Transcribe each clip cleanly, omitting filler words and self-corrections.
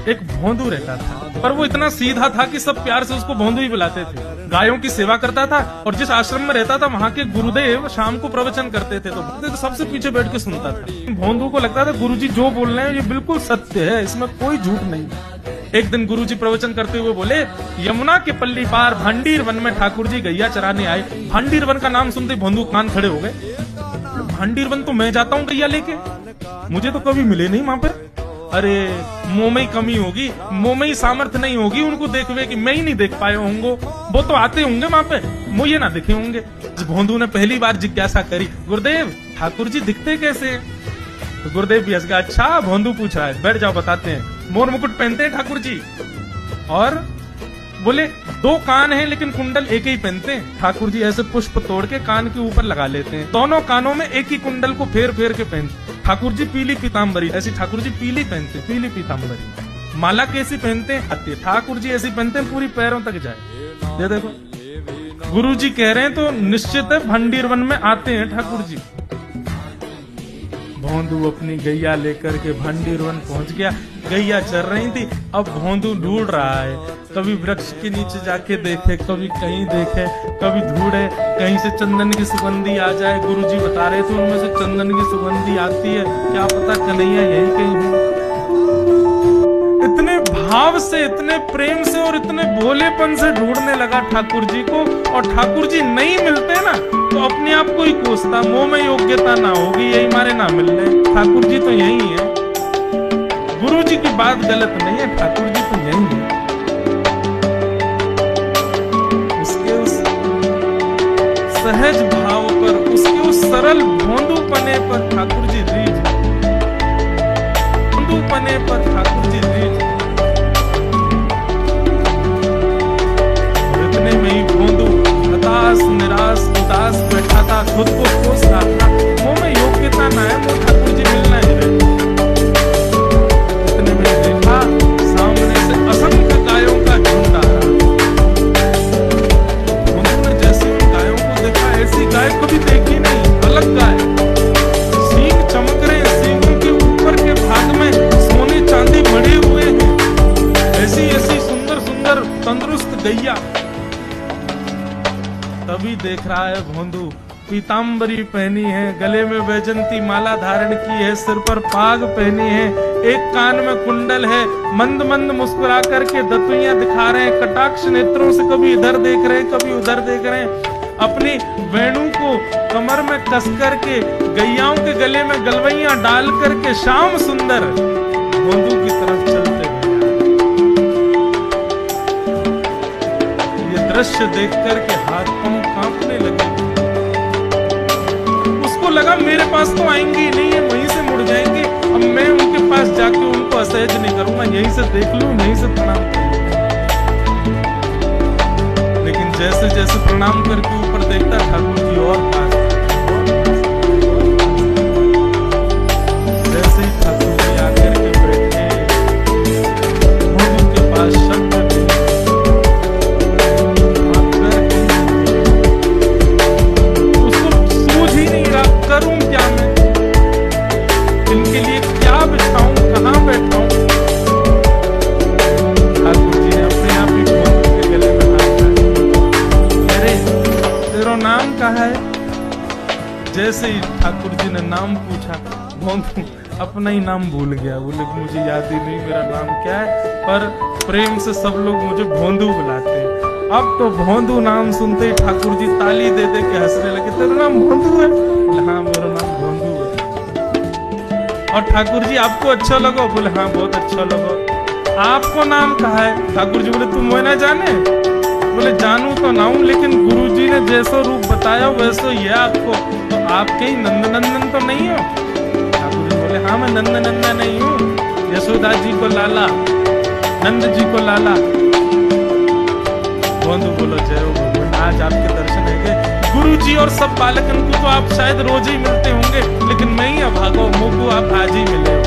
एक भोंदू रहता था, पर वो इतना सीधा था कि सब प्यार से उसको भोंदू ही बुलाते थे। गायों की सेवा करता था और जिस आश्रम में रहता था वहाँ के गुरुदेव शाम को प्रवचन करते थे तो सबसे पीछे बैठ के सुनता था। भोंदू को लगता था गुरुजी जो बोल रहे हैं ये बिल्कुल सत्य है, इसमें कोई झूठ नहीं। एक दिन गुरुजी प्रवचन करते हुए बोले, यमुना के पल्ली पार भांडीर वन में ठाकुर जी गैया चराने आए। भांडीर वन का नाम सुनते भोंदू कान खड़े हो गए। भांडीर वन तो मैं जाता हूँ गैया लेके, मुझे तो कभी मिले नहीं वहां पर। अरे मुंह में ही कमी होगी, मुंह में ही सामर्थ्य नहीं होगी उनको देखवे कि मैं ही नहीं देख पाए होंगे, वो तो आते होंगे वहां पे, मुझे ना दिखे होंगे। भोंदू ने पहली बार जिज्ञासा करी, गुरुदेव ठाकुर जी दिखते कैसे हैं? तो गुरुदेव भी हंस गया, अच्छा भोंदू पूछ रहा है, बैठ जाओ बताते हैं। मोर मुकुट पहनते हैं ठाकुर जी, और बोले 2 कान हैं लेकिन कुंडल एक ही पहनते हैं। ठाकुर जी ऐसे पुष्प तोड़ के कान के ऊपर लगा लेते हैं, दोनों कानों में एक ही कुंडल को फेर फेर के पहनते। ठाकुर जी पीली पीताम्बरी, ऐसी ठाकुर जी पीली पहनते, पीली पीताम्बरी। माला कैसी पहनते हैं? ठाकुर जी ऐसी पहनते हैं पूरी पैरों तक जाए। ये देखो गुरु जी कह रहे हैं तो निश्चित है भंडीर वन में आते हैं ठाकुर जी। भोंदू अपनी गैया लेकर के भंडीर वन पहुंच गया। गैया चर रही थी, अब भोंदू ढूंढ रहा है, कभी वृक्ष के नीचे जाके देखे, कभी कहीं देखे, कभी ढूंढे कहीं से चंदन की सुगंधी आ जाए। गुरुजी बता रहे थे उनमें से चंदन की सुगंधी आती है, क्या पता कन्हैया यही कहीं हो। इतने भाव से, इतने प्रेम से और इतने भोलेपन से ढूंढने लगा ठाकुर जी को, और ठाकुर जी नहीं मिलते ना तो अपने आप को ही कोसता, मुंह में योग्यता ना होगी यही मारे ना मिल रहे, ठाकुर जी तो यही है। गुरु जी की बात गलत नहीं है, ठाकुर जी तो यही है। उसके उस सहज भाव पर, उसके उस सरल भोंदूपने पर ठाकुर जी रीझ, भोंदूपने पर ठाकुर जी रीझ। और इतने में ही भोंदू हताश निराश उदास बैठा था, खुद को कोस रहा था, मुंह में योग्यता ना है, मुंह ठाकुर जी मिलना ही रहे। इतने में देखा सामने से असंख्य गायों का झुंड आ रहा। उन्होंने जैसे उन गायों को देखा, ऐसी गाय कभी देखी नहीं, अलग गाय, सींग चमक रहे, सींगों के ऊपर के भाग में सोने चांदी मढ़े हुए हैं, ऐसी ऐसी सुंदर सुंदर तंदुरुस्त गैया। तभी देख रहा है भोंदू पीताम्बरी पहनी है, गले में वैजंती माला धारण की है, सिर पर पाग पहनी है, एक कान में कुंडल है, मंद मंद मुस्कुरा करके दतुइयां दिखा रहे हैं, कटाक्ष नेत्रों से कभी इधर देख रहे हैं कभी उधर देख रहे हैं, अपनी वेणु को कमर में कस करके गैयाओं के गले में गलवैया डाल करके श्याम सुंदर भोंदू की तरफ चलते गए। ये दृश्य देख करके हाथ पांव कांपने लगे। उसको लगा मेरे पास तो आएंगे ही नहीं, ये वहीं से मुड़ जाएंगे, अब मैं उनके पास जाके उनको असहज नहीं करूंगा, यहीं से देख लूं, यहीं से प्रणाम कर लूं। लेकिन जैसे जैसे प्रणाम करके ऊपर देखता ठाकुर जी और पास, जैसे ही ठाकुर जी आकर के बैठे, भोंदू के पास शब्द करूं क्या मैं, इनके लिए क्या बिछाऊं, कहां बैठाऊं। ठाकुर जी ने अपने आप ही भोंदू के गले में हाथ डाला। अरे तेरा नाम क्या है? जैसे ही ठाकुर जी ने नाम पूछा, भोंदू अपना ही नाम भूल गया, बोले मुझे याद ही नहीं मेरा नाम क्या है, पर प्रेम से सब लोग मुझे भोंदू बुलाते हैं। अब तो भोंदू नाम सुनते ही ठाकुर जी ताली दे दे के हंसने लगे, तेरा नाम भोंदू है? हाँ मेरा नाम भोंदू है। और ठाकुर जी आपको अच्छा लगा? बोले हाँ बहुत अच्छा लगा। आपको नाम कहा है? ठाकुर जी बोले तुम वो ना जाने? बोले जानू तो ना हूं, लेकिन गुरु जी ने जैसा रूप बताया वैसा ये आपको, तो आप कहीं नंद नंदन तो नहीं हो? ठाकुर जी बोले हाँ मैं नंद नंदन नहीं हूँ, यशोदा जी को लाला, नंद जी को लाला। भोंदू बोलो जय हो भगवान, आज आपके दर्शन है। गुरु जी और सब बालकन को तो आप शायद रोज ही मिलते होंगे, लेकिन मैं ही अभागा मुझको आप आज ही मिले हो।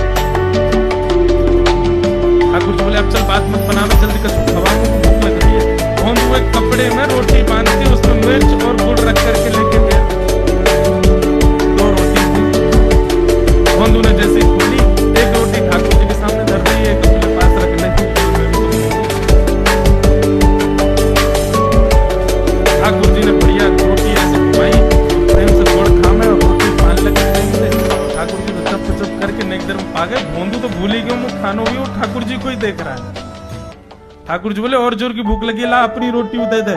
ठाकुर जी बोले अब चल बात मत बना, मैं जल्दी कर खवा, मुझको भूख लग रही है। भोंदू एक कपड़े में रोटी बांध के उसमें मिर्च और गुड़ रख करके लेके गया। 2 रोटी थी, भोंदू ने जैसे खोली, एक रोटी ठाकुर जी के सामने धर दी, एक अपने पास रख ले। हैरान हो गई, वो ठाकुर जी को ही देख रहा है। ठाकुर जी बोले और जोर की भूख लगी, ला अपनी रोटी दे दे।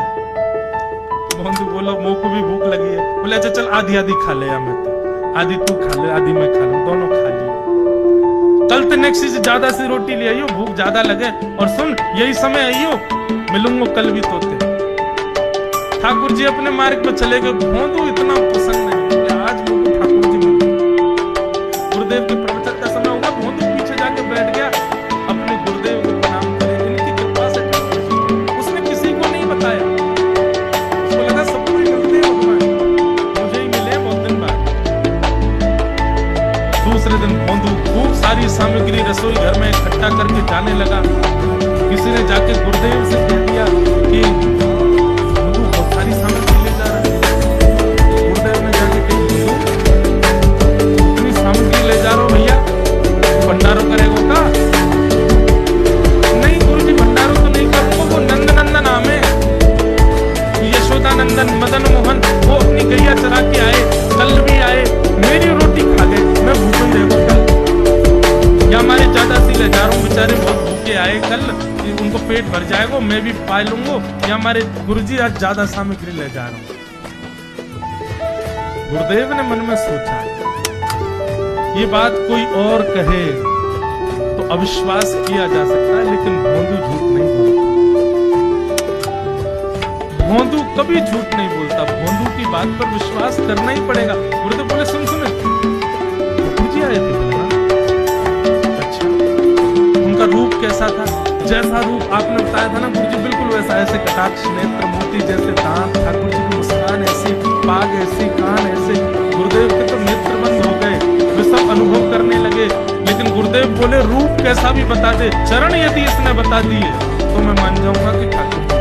भोंदू बोला मुंह को भी भूख लगी है। बोले अच्छा चल आधी आधी खा ले, मैं तो आधी तू खा ले आधी मैं खा लूं, दोनों खा लिए। कल तो नेक्स्ट से ज्यादा सी रोटी ले आइयो, भूख ज्यादा लगे, और सुन यही समय आइयो, मिलूंगा कल भी तोते। ठाकुर जी अपने मार्ग पर चले गए। भोंदू इतना प्रसन्न है, आज मुझे ठाकुर जी मिले। गुरुदेव के प्रवचन का समय हुआ, भोंदू पीछे जाके बैठ गया, अपने गुरुदेव को प्रणाम करे, इनकी कृपा से ठाकुर जी। उसने किसी को नहीं बताया, उसको लगा सबको ही मिलते हैं भगवान, मुझे ही मिले बहुत दिन बाद। दूसरे दिन भोंदू खूब सारी सामग्री रसोई घर में इकट्ठा करके जाने लगा। किसी ने जाके गुरुदेव से कह दिया कि भोंदू बहुत सारी सामग्री ले जा रहा है। गुरुदेव ने जाके कही, इतनी सामग्री ले जा रहा हो भैया, भंडारो करेगो का? नहीं गुरुजी भंडारो तो नहीं करूंगा, वो नंदनंदन नाम है, यशोदानंदन मदन मोहन, वो अपनी गैया चरा के आए, कल भी आए, मेरी रोटी खा गए, मैं भूखा ही रहूंगा कल। या हमारे ज्यादा सी ले जा रहा हूँ, बेचारे बहुत भूखे आए कल, उनको पेट भर जाएगा, मैं भी पा लूंगा, या हमारे गुरुजी आज ज्यादा सामग्री ले जा रहा हूँ। गुरुदेव ने मन में सोचा ये बात कोई और कहे तो अविश्वास किया जा सकता है, लेकिन भोंदू झूठ नहीं बोलता। भोंदू कभी झूठ नहीं बोलता, भोंदू की बात पर विश्वास करना ही पड़ेगा। गुरुदेव बोले सुन जी आए थे। बोले अच्छा, उनका रूप कैसा था? जैसा रूप आपने बताया था ना गुरुजी, बिल्कुल वैसा, ऐसे कटाक्ष नेत्र, मोती जैसे दांत, ठाकुर जी की मुस्कान ऐसी, पाग ऐसी, कान ऐसे। गुरुदेव के तो नेत्र बंद हो गए, वे सब अनुभव करने लगे। लेकिन गुरुदेव बोले रूप कैसा भी बता दे, चरण यदि इसने बता दिए तो मैं मान जाऊंगा कि ठाकुर जी।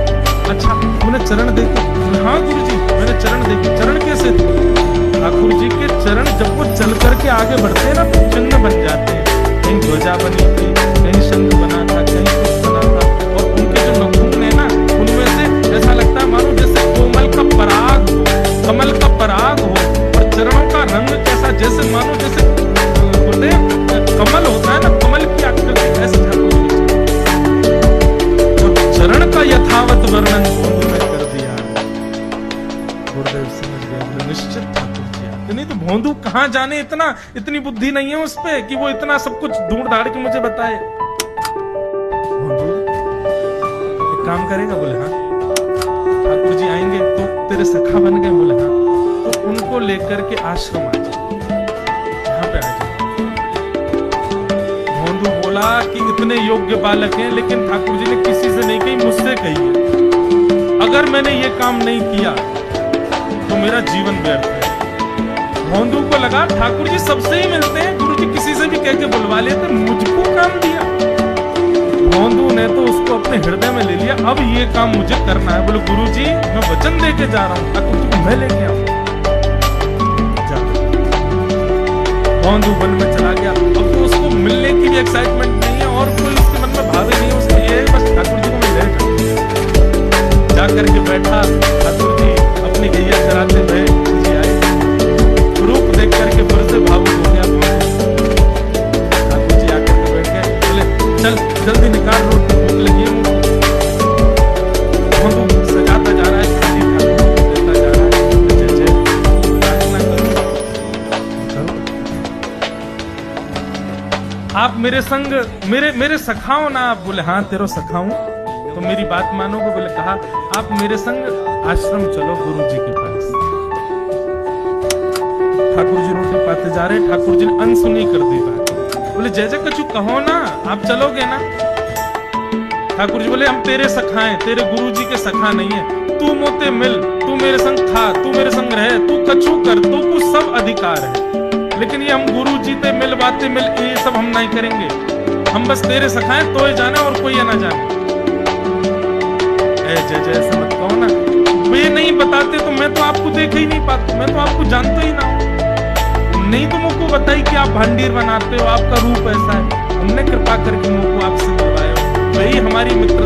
अच्छा मैंने चरण देखे? हाँ गुरुजी मैंने चरण देखे। चरण कैसे थे? ठाकुर जी के चरण जब वो चल करके आगे बढ़ते हैं ना तो चिन्ह बन जाते हैं। कहीं ध्वजा बनी थी, कहीं शंख बना था, कहीं कुछ बना था, और उनके जो नखून है ना उनमें से ऐसा लगता है मानो जैसे कोमल का पराग हो, कमल का पराग हो, और चरणों का रंग कैसा, जैसे मानो जैसे कमल होता है ना, कमल की आकृति ऐसे ठाकुर जी। और चरण का यथावत वर्णन उन्होंने कर दिया। गुरुदेव समझ गए, निश्चित ठाकुर जी। नहीं तो भोंदू कहाँ जाने, इतनी बुद्धि नहीं है उस पे कि वो इतना सब कुछ ढूंढ धाड़ के मुझे बताए। भोंदू एक काम करेगा? बोले हाँ। ठाकुर जी आएंगे तो तेरे सखा बन गए? बोले हाँ। तो उनको लेकर के आश्रम आ जाए, यहाँ पे आ जाए। भोंदू बोला कि इतने योग्य बालक हैं, लेकिन ठाकुर जी ने किसी से नहीं कही, मुझसे कही है। अगर मैंने ये काम नहीं किया तो मेरा जीवन व्यर्थ है। भोंदू को लगा ठाकुर जी सबसे ही मिलते हैं, गुरु जी किसी से भी कह के बुलवा लेते, मुझको काम दिया। भोंदू ने तो उसको अपने हृदय में ले लिया, अब ये काम मुझे करना है। बोले गुरु जी मैं वचन दे के जा रहा हूँ, ठाकुर जी को मैं लेके आऊँ। भोंदू वन में चला गया। अब तो उसको मिलने की भी एक्साइटमेंट नहीं है, और कोई उसके मन में भावे नहीं है, उसको ये बस ठाकुर जी को मैं ले जाऊँ। जाकर के बैठा, ठाकुर जी अपनी गैया चराते हुए जी आए, रूप देख करके फिर से भावुक हो गया। ठाकुर जी आकर के बैठ गए, बोले चल जल्दी निकाल रोटी, भूख लगी है मुझे। भोंदू सजाता जा रहा है, खाली ठाकुर देता जा रहा है, जय जय प्रार्थना करो। आप मेरे संग मेरे सखाओ ना? आप बोले हाँ तेरो सखाऊं, तो मेरी बात मानोगे? बोले कहा आप मेरे संग आश्रम चलो गुरु जी के पास। ठाकुर जी रोटी पाते जा रहे, ठाकुर जी ने अनसुनी कर दी बात। बोले जय जय कछु कहो ना, आप चलोगे ना? ठाकुर जी बोले हम तेरे सखा हैं, तेरे गुरु जी के सखा नहीं है। तू मोते मिल, तू मेरे संग था, तू मेरे संग रहे, तू कछु कर, तू कुछ सब अधिकार है, लेकिन ये हम गुरु जी ते मिल बातें मिल ये सब हम नहीं करेंगे। हम बस तेरे सखा हैं, तो जाने और कोई ना जाने। जय जय ऐसा मत कहो ना, वे नहीं बताते तो मैं तो आपको देख ही नहीं पाता, मैं तो आपको जानता ही ना हूं। नहीं तो मुझको बताई कि आप भांडीर बनाते हो, आपका रूप ऐसा है। हमने कृपा करके मुझको आपसे मिलवाया, वही हमारी मित्र